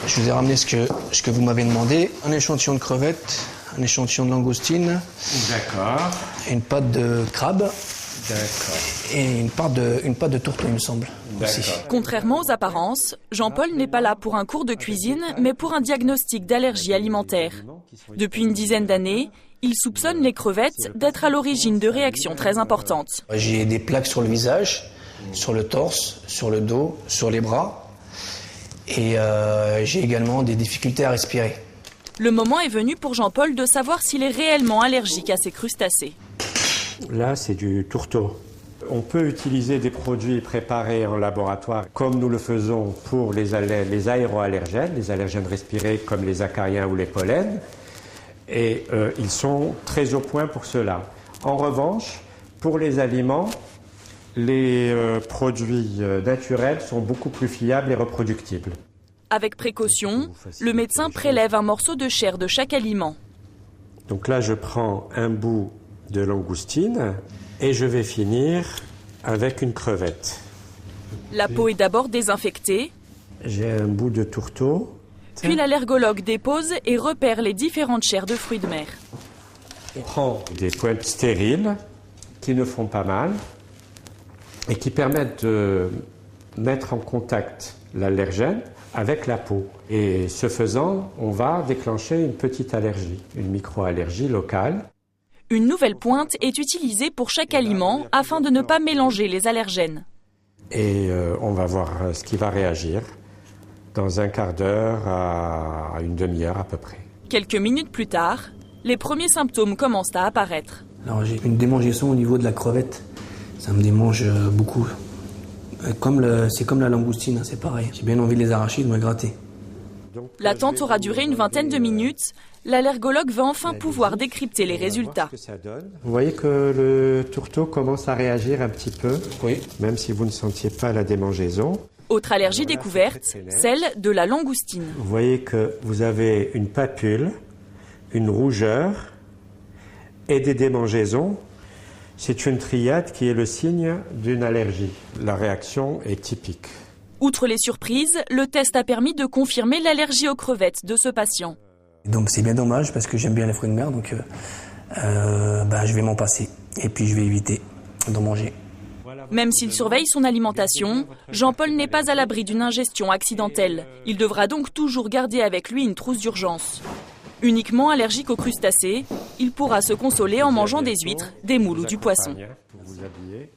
Je vous ai ramené ce que vous m'avez demandé. Un échantillon de crevettes, un échantillon de langoustine. D'accord. Une pâte de crabe. D'accord. Et une pâte de tourteau, il me semble. Aussi. Contrairement aux apparences, Jean-Paul n'est pas là pour un cours de cuisine, mais pour un diagnostic d'allergie alimentaire. Depuis une dizaine d'années, il soupçonne les crevettes d'être à l'origine de réactions très importantes. J'ai des plaques sur le visage, sur le torse, sur le dos, sur les bras. Et j'ai également des difficultés à respirer. Le moment est venu pour Jean-Paul de savoir s'il est réellement allergique à ces crustacés. Là, c'est du tourteau. On peut utiliser des produits préparés en laboratoire comme nous le faisons pour les aéroallergènes, les allergènes respirés comme les acariens ou les pollens. Et ils sont très au point pour cela. En revanche, pour les aliments, les produits naturels sont beaucoup plus fiables et reproductibles. Avec précaution, le médecin prélève un morceau de chair de chaque aliment. Donc là, je prends un bout de langoustine et je vais finir avec une crevette. La peau est d'abord désinfectée. J'ai un bout de tourteau. Puis l'allergologue dépose et repère les différentes chairs de fruits de mer. On prend des pointes stériles qui ne font pas mal et qui permettent de mettre en contact l'allergène avec la peau. Et ce faisant, on va déclencher une petite allergie, une micro-allergie locale. Une nouvelle pointe est utilisée pour chaque aliment afin de ne pas mélanger les allergènes. Et on va voir ce qui va réagir dans un quart d'heure à une demi-heure à peu près. Quelques minutes plus tard, les premiers symptômes commencent à apparaître. Alors j'ai une démangeaison au niveau de la crevette. Ça me démange beaucoup. C'est comme la langoustine, c'est pareil. J'ai bien envie de les arracher, de me gratter. L'attente aura duré une vingtaine de minutes. L'allergologue va enfin pouvoir décrypter les résultats. Vous voyez que le tourteau commence à réagir un petit peu, Oui. même si vous ne sentiez pas la démangeaison. Autre allergie découverte, celle de la langoustine. Vous voyez que vous avez une papule, une rougeur et des démangeaisons. C'est une triade qui est le signe d'une allergie. La réaction est typique. Outre les surprises, le test a permis de confirmer l'allergie aux crevettes de ce patient. Donc c'est bien dommage parce que j'aime bien les fruits de mer, donc je vais m'en passer. Et puis je vais éviter d'en manger. Même s'il surveille son alimentation, Jean-Paul n'est pas à l'abri d'une ingestion accidentelle. Il devra donc toujours garder avec lui une trousse d'urgence. Uniquement allergique aux crustacés, il pourra se consoler en mangeant des huîtres, des moules ou du poisson. Pour vous habiller.